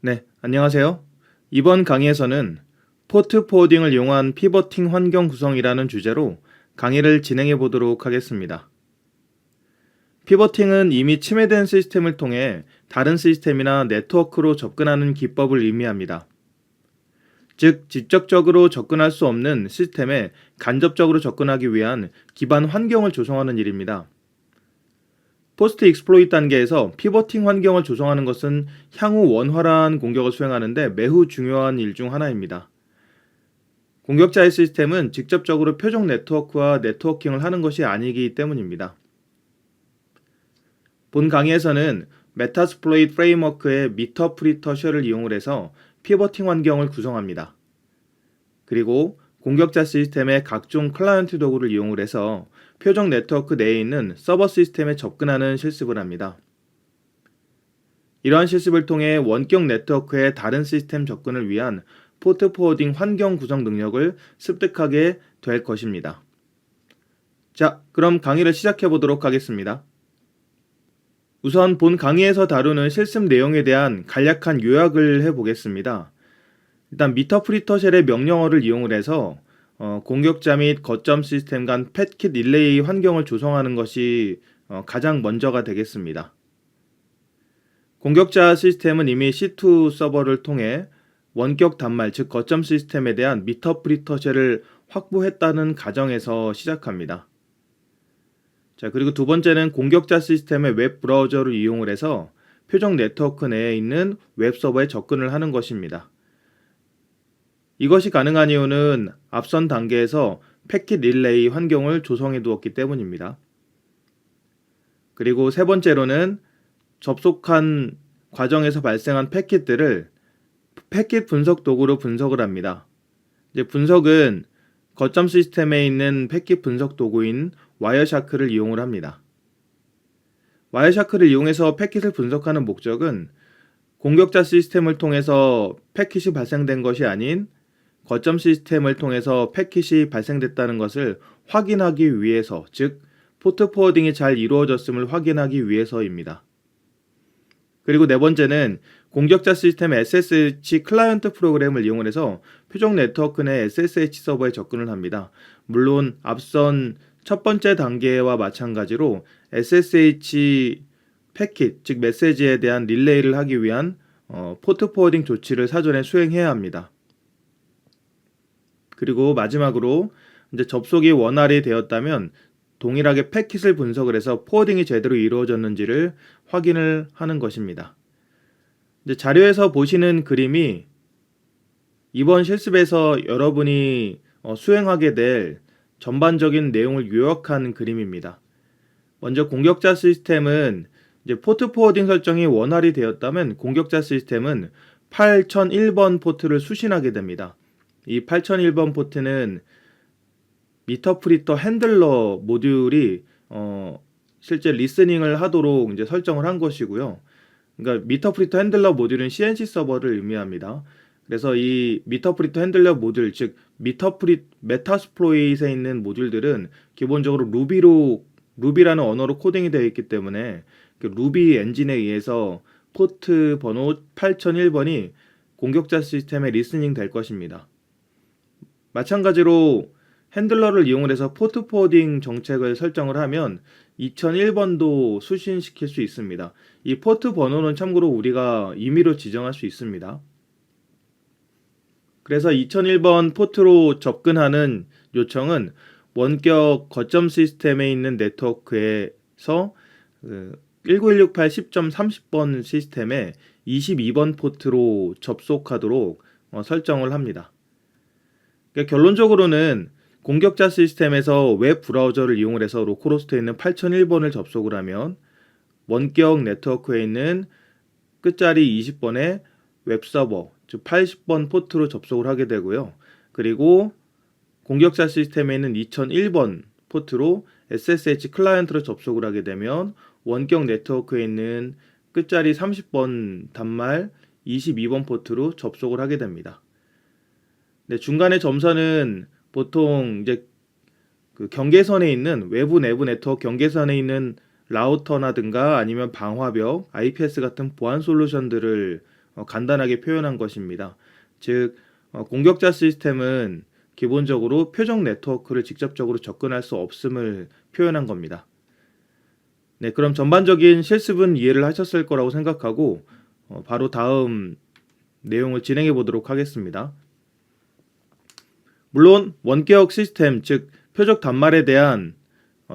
네, 안녕하세요. 이번 강의에서는 포트 포워딩을 이용한 피버팅 환경 구성이라는 주제로 강의를 진행해 보도록 하겠습니다. 피버팅은 이미 침해된 시스템을 통해 다른 시스템이나 네트워크로 접근하는 기법을 의미합니다. 즉, 직접적으로 접근할 수 없는 시스템에 간접적으로 접근하기 위한 기반 환경을 조성하는 일입니다. 포스트 익스플로이트 단계에서 피버팅 환경을 조성하는 것은 향후 원활한 공격을 수행하는 데 매우 중요한 일 중 하나입니다. 공격자의 시스템은 직접적으로 표적 네트워크와 네트워킹을 하는 것이 아니기 때문입니다. 본 강의에서는 메타스플로이트 프레임워크의 미터프리터 쉘을 이용을 해서 피버팅 환경을 구성합니다. 그리고 공격자 시스템의 각종 클라이언트 도구를 이용을 해서 표적 네트워크 내에 있는 서버 시스템에 접근하는 실습을 합니다. 이러한 실습을 통해 원격 네트워크의 다른 시스템 접근을 위한 포트 포워딩 환경 구성 능력을 습득하게 될 것입니다. 자, 그럼 강의를 시작해 보도록 하겠습니다. 우선 본 강의에서 다루는 실습 내용에 대한 간략한 요약을 해보겠습니다. 일단 미터프리터 쉘의 명령어를 이용을 해서 공격자 및 거점 시스템 간 패킷 릴레이 환경을 조성하는 것이 가장 먼저가 되겠습니다. 공격자 시스템은 이미 C2 서버를 통해 원격 단말, 즉 거점 시스템에 대한 미터프리터 쉘을 확보했다는 가정에서 시작합니다. 자, 그리고 두 번째는 공격자 시스템의 웹 브라우저를 이용을 해서 표적 네트워크 내에 있는 웹 서버에 접근을 하는 것입니다. 이것이 가능한 이유는 앞선 단계에서 패킷 릴레이 환경을 조성해 두었기 때문입니다. 그리고 세 번째로는 접속한 과정에서 발생한 패킷들을 패킷 분석 도구로 분석을 합니다. 이제 분석은 거점 시스템에 있는 패킷 분석 도구인 와이어샤크를 이용을 합니다. 와이어샤크를 이용해서 패킷을 분석하는 목적은 공격자 시스템을 통해서 패킷이 발생된 것이 아닌 거점 시스템을 통해서 패킷이 발생됐다는 것을 확인하기 위해서, 즉 포트 포워딩이 잘 이루어졌음을 확인하기 위해서입니다. 그리고 네 번째는 공격자 시스템 SSH 클라이언트 프로그램을 이용해서 표적 네트워크 내 SSH 서버에 접근을 합니다. 물론 앞선 첫 번째 단계와 마찬가지로 SSH 패킷, 즉 메시지에 대한 릴레이를 하기 위한 포트 포워딩 조치를 사전에 수행해야 합니다. 그리고 마지막으로 이제 접속이 원활히 되었다면 동일하게 패킷을 분석을 해서 포워딩이 제대로 이루어졌는지를 확인을 하는 것입니다. 이제 자료에서 보시는 그림이 이번 실습에서 여러분이 수행하게 될 전반적인 내용을 요약한 그림입니다. 먼저 공격자 시스템은 이제 포트 포워딩 설정이 원활히 되었다면 공격자 시스템은 8001번 포트를 수신하게 됩니다. 이 8001번 포트는 미터프리터 핸들러 모듈이 실제 리스닝을 하도록 이제 설정을 한 것이고요. 그러니까 미터프리터 핸들러 모듈은 CNC 서버를 의미합니다. 그래서 이 미터프리터 핸들러 모듈, 즉 메타스플로잇에 있는 모듈들은 기본적으로 루비라는 언어로 코딩이 되어 있기 때문에 그 루비 엔진에 의해서 포트 번호 8001번이 공격자 시스템에 리스닝 될 것입니다. 마찬가지로 핸들러를 이용해서 포트 포워딩 정책을 설정을 하면 2001번도 수신시킬 수 있습니다. 이 포트 번호는 참고로 우리가 임의로 지정할 수 있습니다. 그래서 2001번 포트로 접근하는 요청은 원격 거점 시스템에 있는 네트워크에서 19168 10.30번 시스템에 22번 포트로 접속하도록 설정을 합니다. 그러니까 결론적으로는 공격자 시스템에서 웹 브라우저를 이용을 해서 로컬호스트에 있는 8001번을 접속을 하면 원격 네트워크에 있는 끝자리 20번의 웹서버, 즉 80번 포트로 접속을 하게 되고요. 그리고 공격자 시스템에 있는 2001번 포트로 SSH 클라이언트로 접속을 하게 되면 원격 네트워크에 있는 끝자리 30번 단말 22번 포트로 접속을 하게 됩니다. 네, 중간의 점선은 보통 이제 그 경계선에 있는 외부 내부 네트워크 경계선에 있는 라우터나든가 아니면 방화벽, IPS 같은 보안 솔루션들을 간단하게 표현한 것입니다. 즉 공격자 시스템은 기본적으로 표적 네트워크를 직접적으로 접근할 수 없음을 표현한 겁니다. 네, 그럼 전반적인 실습은 이해를 하셨을 거라고 생각하고 바로 다음 내용을 진행해 보도록 하겠습니다. 물론 원격 시스템, 즉 표적 단말에 대한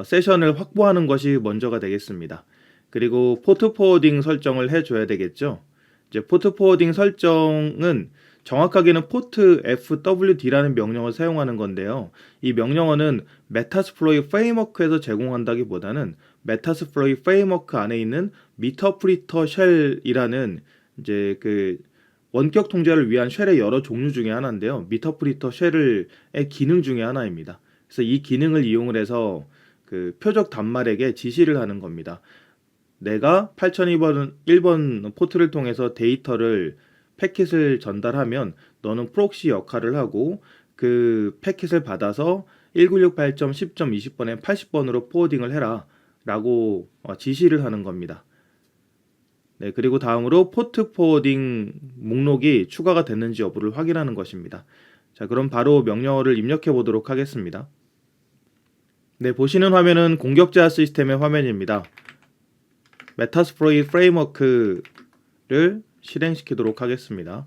세션을 확보하는 것이 먼저가 되겠습니다. 그리고 포트 포워딩 설정을 해줘야 되겠죠. 이제 포트 포워딩 설정은 정확하게는 포트 FWD라는 명령을 사용하는 건데요. 이 명령어는 메타스플로이 프레임워크에서 제공한다기보다는 메타스플로이 프레임워크 안에 있는 미터프리터 쉘이라는 이제 그 원격 통제를 위한 쉘의 여러 종류 중에 하나인데요. 미터프리터 쉘의 기능 중에 하나입니다. 그래서 이 기능을 이용을 해서 그 표적 단말에게 지시를 하는 겁니다. 내가 8001번 포트를 통해서 데이터를 패킷을 전달하면 너는 프록시 역할을 하고 그 패킷을 받아서 1968.10.20번에 80번으로 포워딩을 해라 라고 지시를 하는 겁니다. 네, 그리고 다음으로 포트 포워딩 목록이 추가가 됐는지 여부를 확인하는 것입니다. 자, 그럼 바로 명령어를 입력해 보도록 하겠습니다. 네, 보시는 화면은 공격자 시스템의 화면입니다. 메타스플로이 프레임워크를 실행시키도록 하겠습니다.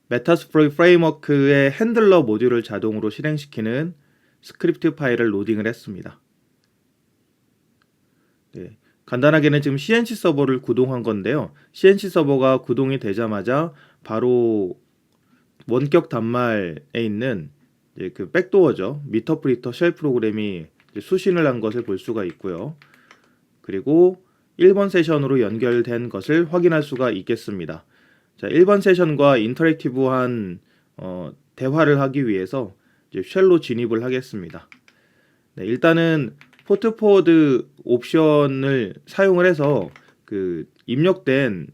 메타스플로이 프레임워크의 핸들러 모듈을 자동으로 실행시키는 스크립트 파일을 로딩을 했습니다. 네, 간단하게는 지금 CNC 서버를 구동한 건데요. CNC 서버가 구동이 되자마자 바로 원격 단말에 있는 이제 그 백도어죠. 미터프리터 쉘 프로그램이 수신을 한 것을 볼 수가 있고요. 그리고 1번 세션으로 연결된 것을 확인할 수가 있겠습니다. 자, 1번 세션과 인터랙티브한 대화를 하기 위해서 이제 쉘로 진입을 하겠습니다. 네, 일단은 포트 포워드 옵션을 사용을 해서 그 입력된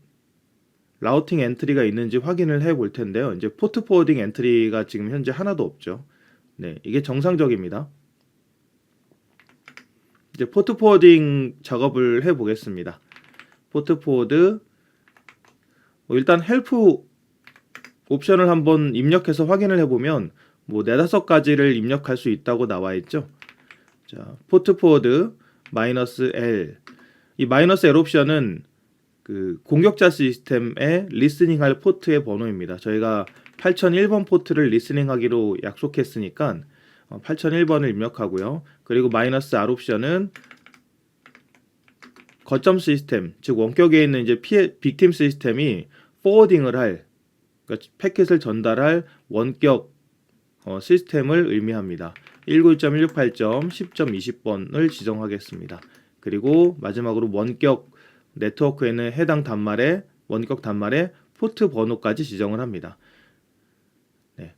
라우팅 엔트리가 있는지 확인을 해 볼 텐데요. 이제 포트 포워딩 엔트리가 지금 현재 하나도 없죠. 네, 이게 정상적입니다. 이제 포트 포워딩 작업을 해 보겠습니다. 포트 포워드 일단 헬프 옵션을 한번 입력해서 확인을 해보면 뭐 4-5가지를 입력할 수 있다고 나와 있죠. 자, 포트 포워드 -L 이 -L 옵션은 그 공격자 시스템에 리스닝할 포트의 번호입니다. 저희가 8001번 포트를 리스닝하기로 약속했으니까 8001번을 입력하고요. 그리고 -R 옵션은 거점 시스템, 즉 원격에 있는 이제 빅팀 시스템이 포워딩을 할, 그러니까 패킷을 전달할 원격 시스템을 의미합니다. 191.168.10.20번을 지정하겠습니다. 그리고 마지막으로 원격 네트워크에는 해당 단말에 원격 단말에 포트 번호까지 지정을 합니다. 네.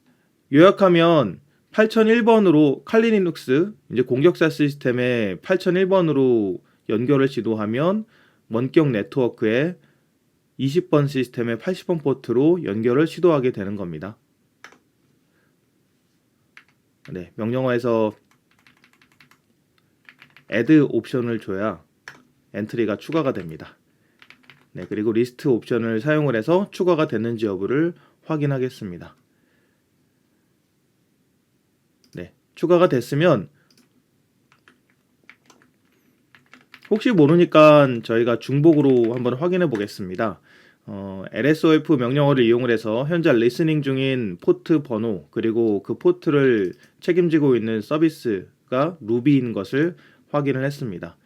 요약하면 8001번으로 칼리 리눅스 이제 공격자 시스템에 8001번으로 연결을 시도하면 원격 네트워크에 20번 시스템의 80번 포트로 연결을 시도하게 되는 겁니다. 네, 명령어에서 add 옵션을 줘야 엔트리가 추가가 됩니다. 네, 그리고 리스트 옵션을 사용을 해서 추가가 됐는지 여부를 확인하겠습니다. 네, 추가가 됐으면 혹시 모르니까 저희가 중복으로 한번 확인해 보겠습니다. LSOF 명령어를 이용을 해서 현재 리스닝 중인 포트 번호 그리고 그 포트를 책임지고 있는 서비스가 루비인 것을 확인을 했습니다.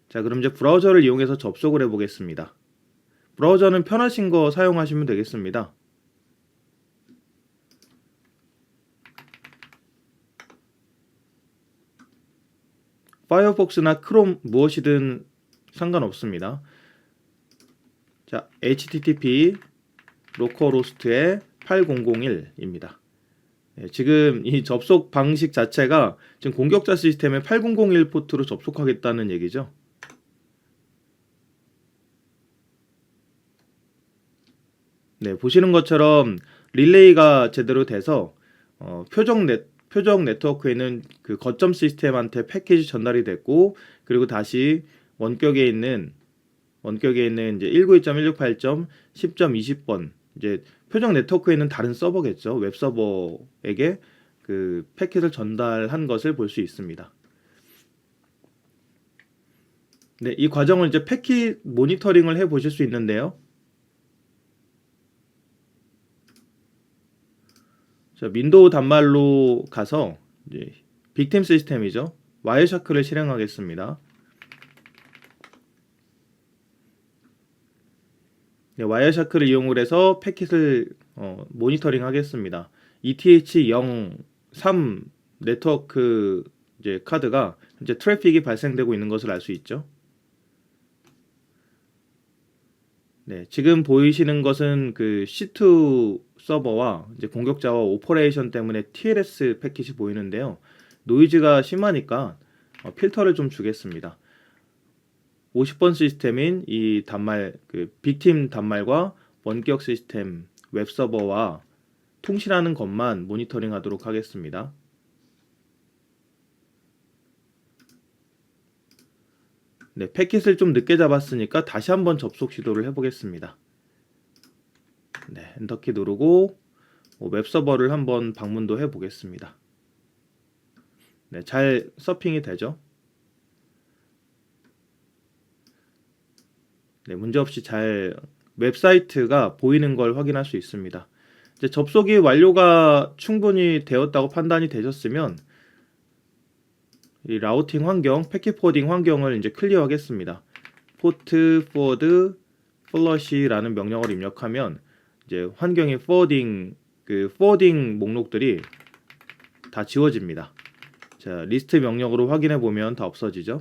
자, 그럼 이제 브라우저를 이용해서 접속을 해 보겠습니다. 브라우저는 편하신 거 사용하시면 되겠습니다. 파이어폭스나 크롬 무엇이든 상관없습니다. 자, http localhost의 8001입니다. 네, 지금 이 접속 방식 자체가 지금 공격자 시스템에 8001 포트로 접속하겠다는 얘기죠. 네, 보시는 것처럼 릴레이가 제대로 돼서 표적 네트워크에는 그 거점 시스템한테 패키지 전달이 됐고, 그리고 다시 원격에 있는 원격에 있는 이제 192.168.10.20번 이제 표적 네트워크에 있는 다른 서버겠죠. 웹 서버에게 그 패킷을 전달한 것을 볼 수 있습니다. 네, 이 과정을 이제 패킷 모니터링을 해 보실 수 있는데요. 자, 윈도우 단말로 가서 이제 빅팀 시스템이죠. 와이어샤크를 실행하겠습니다. 네, 와이어샤크를 이용을 해서 패킷을 모니터링 하겠습니다. ETH03 네트워크 이제 카드가 이제 트래픽이 발생되고 있는 것을 알 수 있죠. 네, 지금 보이시는 것은 그 C2 서버와 이제 공격자와 오퍼레이션 때문에 TLS 패킷이 보이는데요. 노이즈가 심하니까 필터를 좀 주겠습니다. 50번 시스템인 이 단말, 그 빅팀 단말과 원격 시스템 웹 서버와 통신하는 것만 모니터링 하도록 하겠습니다. 네, 패킷을 좀 늦게 잡았으니까 다시 한번 접속 시도를 해보겠습니다. 네, 엔터키 누르고 웹 서버를 한번 방문도 해보겠습니다. 네, 잘 서핑이 되죠? 네, 문제없이 잘 웹사이트가 보이는 걸 확인할 수 있습니다. 이제 접속이 완료가 충분히 되었다고 판단이 되셨으면 이 라우팅 환경, 패킷 포워딩 환경을 이제 클리어하겠습니다. 포트 포워드 플러시라는 명령어를 입력하면 이제 환경의 포워딩 그 포워딩 목록들이 다 지워집니다. 자, 리스트 명령으로 확인해 보면 다 없어지죠.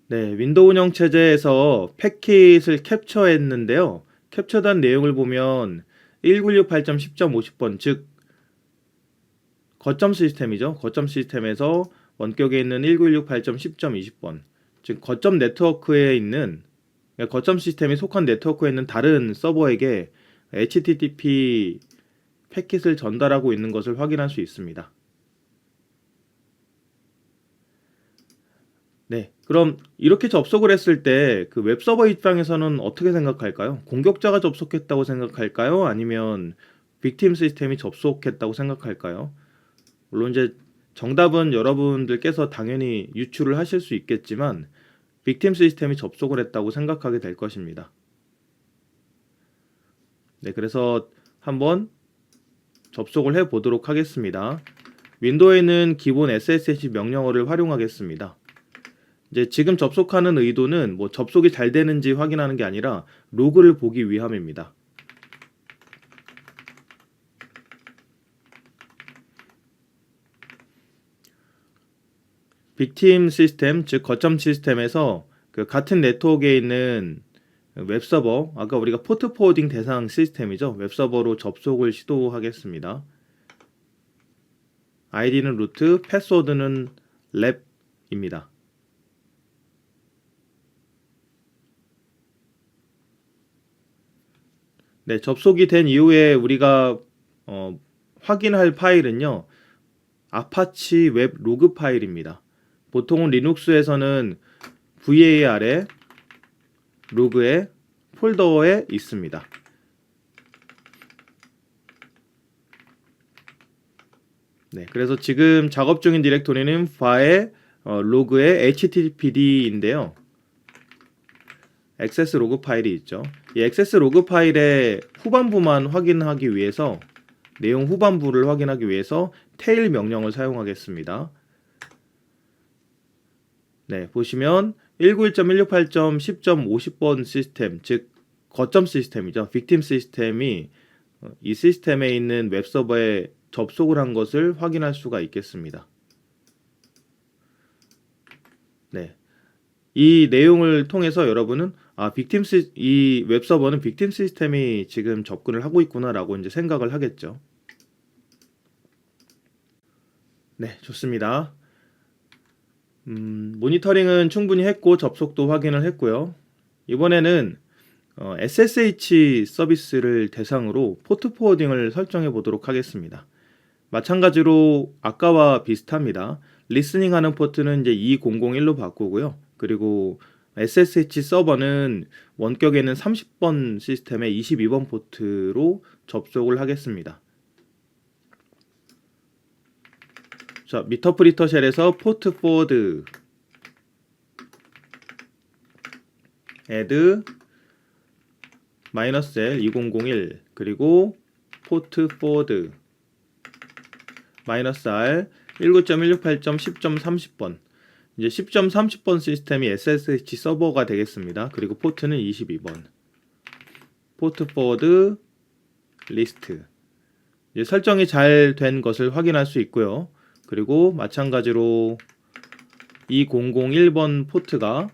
네, 윈도우 운영 체제에서 패킷을 캡처했는데요. 캡처된 내용을 보면 1968.10.50번, 즉 거점 시스템이죠. 거점 시스템에서 원격에 있는 1968.10.20번, 즉 거점 네트워크에 있는 거점 시스템이 속한 네트워크에 있는 다른 서버에게 HTTP 패킷을 전달하고 있는 것을 확인할 수 있습니다. 네, 그럼 이렇게 접속을 했을 때 그 웹서버 입장에서는 어떻게 생각할까요? 공격자가 접속했다고 생각할까요? 아니면 빅팀 시스템이 접속했다고 생각할까요? 물론 이제 정답은 여러분들께서 당연히 유추를 하실 수 있겠지만 빅팀 시스템이 접속을 했다고 생각하게 될 것입니다. 네, 그래서 한번 접속을 해 보도록 하겠습니다. 윈도우에는 기본 SSH 명령어를 활용하겠습니다. 이제 지금 접속하는 의도는 뭐 접속이 잘 되는지 확인하는 게 아니라 로그를 보기 위함입니다. 빅팀 시스템, 즉 거점 시스템에서 그 같은 네트워크에 있는 웹서버, 아까 우리가 포트 포워딩 대상 시스템이죠. 웹서버로 접속을 시도하겠습니다. 아이디는 루트, 패스워드는 랩입니다. 네, 접속이 된 이후에 우리가 확인할 파일은요. 아파치 웹 로그 파일입니다. 보통은 리눅스에서는 var 로그의 폴더에 있습니다. 네, 그래서 지금 작업 중인 디렉토리는 var 로그의 httpd인데요. 액세스 로그 파일이 있죠. 이 액세스 로그 파일의 후반부만 확인하기 위해서 내용 후반부를 확인하기 위해서 테일 명령을 사용하겠습니다. 네, 보시면 191.168.10.50번 시스템, 즉 거점 시스템이죠. 빅팀 시스템이 이 시스템에 있는 웹서버에 접속을 한 것을 확인할 수가 있겠습니다. 네, 이 내용을 통해서 여러분은 이 웹서버는 빅팀 시스템이 지금 접근을 하고 있구나라고 이제 생각을 하겠죠. 네, 좋습니다. 모니터링은 충분히 했고 접속도 확인을 했고요. 이번에는 SSH 서비스를 대상으로 포트 포워딩을 설정해 보도록 하겠습니다. 마찬가지로 아까와 비슷합니다. 리스닝 하는 포트는 이제 2001로 바꾸고요. 그리고 SSH 서버는 원격에는 30번 시스템의 22번 포트로 접속을 하겠습니다. 자, 미터프리터 쉘에서 포트 포워드 add -L2001 그리고 포트 포워드 -R 19.168.10.30번 이제 10.30번 시스템이 SSH 서버가 되겠습니다. 그리고 포트는 22번 포트 포워드 리스트 이제 설정이 잘 된 것을 확인할 수 있고요. 그리고 마찬가지로 2001번 포트가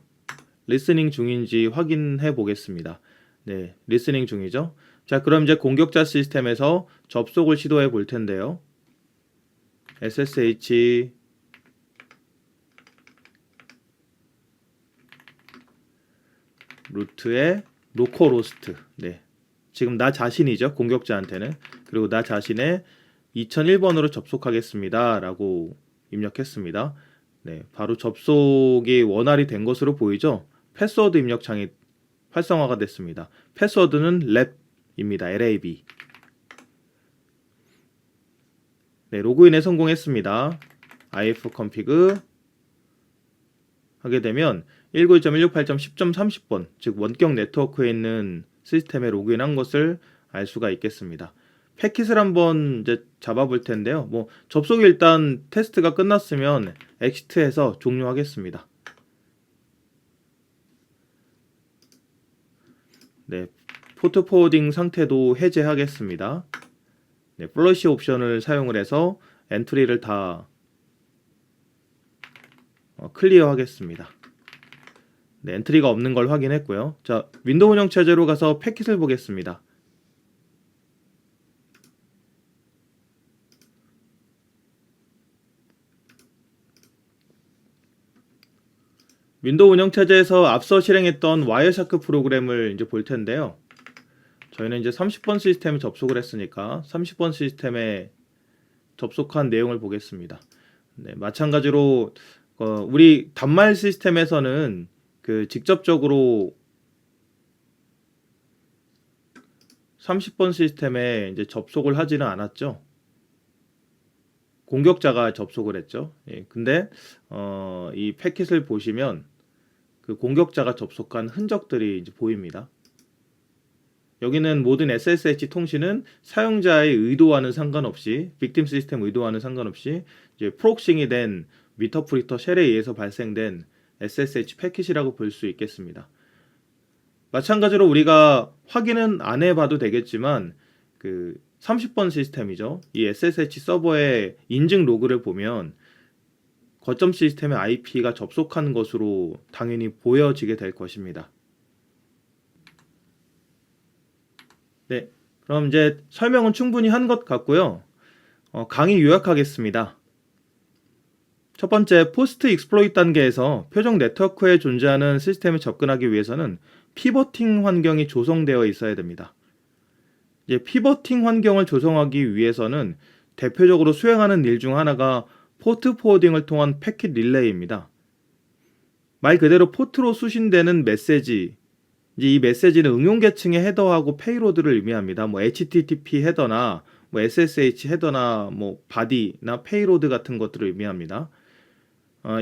리스닝 중인지 확인해 보겠습니다. 네, 리스닝 중이죠. 자, 그럼 이제 공격자 시스템에서 접속을 시도해 볼 텐데요. SSH 루트에 로컬호스트. 네. 지금 나 자신이죠. 공격자한테는. 그리고 나 자신의 2001번으로 접속하겠습니다. 라고 입력했습니다. 네. 바로 접속이 원활히 된 것으로 보이죠. 패스워드 입력창이 활성화가 됐습니다. 패스워드는 lab입니다. lab. 네, 로그인에 성공했습니다. ifconfig 하게 되면 19.168.10.30번 즉 원격 네트워크에 있는 시스템에 로그인한 것을 알 수가 있겠습니다. 패킷을 한번 이제 잡아볼 텐데요. 뭐 접속이 일단 테스트가 끝났으면 엑시트해서 종료하겠습니다. 네, 포트 포워딩 상태도 해제하겠습니다. 네, 플러시 옵션을 사용을 해서 엔트리를 다 클리어 하겠습니다. 네, 엔트리가 없는 걸 확인했고요. 자, 윈도우 운영 체제로 가서 패킷을 보겠습니다. 윈도우 운영 체제에서 앞서 실행했던 와이어샤크 프로그램을 이제 볼 텐데요. 저희는 이제 30번 시스템에 접속을 했으니까 30번 시스템에 접속한 내용을 보겠습니다. 네, 마찬가지로 우리 단말 시스템에서는 직접적으로 30번 시스템에 이제 접속을 하지는 않았죠. 공격자가 접속을 했죠. 예, 근데 이 패킷을 보시면 그 공격자가 접속한 흔적들이 이제 보입니다. 여기는 모든 SSH 통신은 사용자의 의도와는 상관없이, 빅팀 시스템 의도와는 상관없이 이제 프록싱이 된 미터프리터 쉘에 의해서 발생된 SSH 패킷이라고 볼 수 있겠습니다. 마찬가지로 우리가 확인은 안 해봐도 되겠지만 30번 시스템이죠. 이 SSH 서버의 인증 로그를 보면 거점 시스템의 IP가 접속한 것으로 당연히 보여지게 될 것입니다. 네, 그럼 이제 설명은 충분히 한 것 같고요. 강의 요약하겠습니다. 첫 번째, 포스트 익스플로이트 단계에서 표적 네트워크에 존재하는 시스템에 접근하기 위해서는 피버팅 환경이 조성되어 있어야 됩니다. 이제 피버팅 환경을 조성하기 위해서는 대표적으로 수행하는 일 중 하나가 포트 포워딩을 통한 패킷 릴레이입니다. 말 그대로 포트로 수신되는 메시지, 이제 이 메시지는 응용 계층의 헤더하고 페이로드를 의미합니다. 뭐 HTTP 헤더나 뭐 SSH 헤더나 뭐 바디나 페이로드 같은 것들을 의미합니다.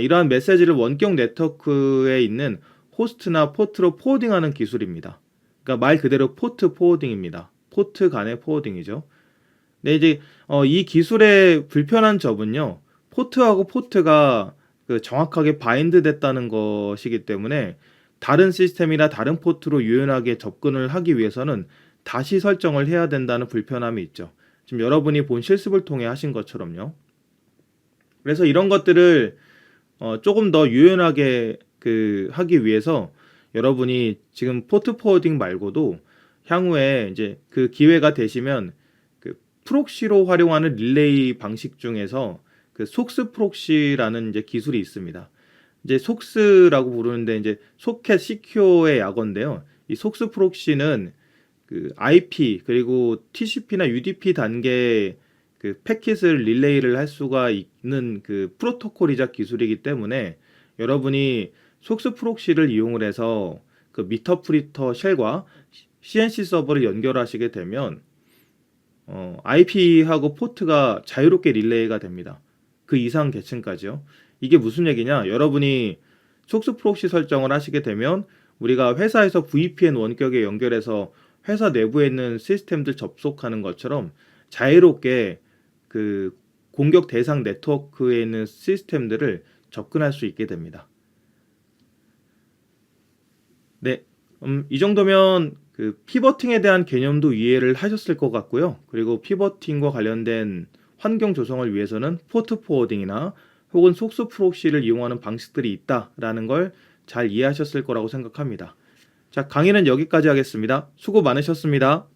이러한 메시지를 원격 네트워크에 있는 호스트나 포트로 포워딩하는 기술입니다. 그러니까 말 그대로 포트 포워딩입니다. 포트 간의 포워딩이죠. 근데 이제 이 기술의 불편한 점은요, 포트하고 포트가 정확하게 바인드 됐다는 것이기 때문에 다른 시스템이나 다른 포트로 유연하게 접근을 하기 위해서는 다시 설정을 해야 된다는 불편함이 있죠. 지금 여러분이 본 실습을 통해 하신 것처럼요. 그래서 이런 것들을 조금 더 유연하게 하기 위해서 여러분이 지금 포트 포워딩 말고도 향후에 이제 기회가 되시면 프록시로 활용하는 릴레이 방식 중에서 속스 프록시라는 이제 기술이 있습니다. 이제 속스라고 부르는데 이제 소켓 시큐어의 약어인데요. 이 속스 프록시는 IP 그리고 TCP나 UDP 단계 그 패킷을 릴레이를 할 수가 있는 그 프로토콜이자 기술이기 때문에 여러분이 속스 프록시를 이용을 해서 그 미터 프리터 쉘과 CNC 서버를 연결하시게 되면 IP하고 포트가 자유롭게 릴레이가 됩니다. 그 이상 계층까지요. 이게 무슨 얘기냐? 여러분이 속스 프록시 설정을 하시게 되면 우리가 회사에서 VPN 원격에 연결해서 회사 내부에 있는 시스템들 접속하는 것처럼 자유롭게 그 공격 대상 네트워크에 있는 시스템들을 접근할 수 있게 됩니다. 네, 이 정도면 그 피버팅에 대한 개념도 이해를 하셨을 것 같고요. 그리고 피버팅과 관련된 환경 조성을 위해서는 포트 포워딩이나 혹은 속스 프록시를 이용하는 방식들이 있다라는 걸 잘 이해하셨을 거라고 생각합니다. 자, 강의는 여기까지 하겠습니다. 수고 많으셨습니다.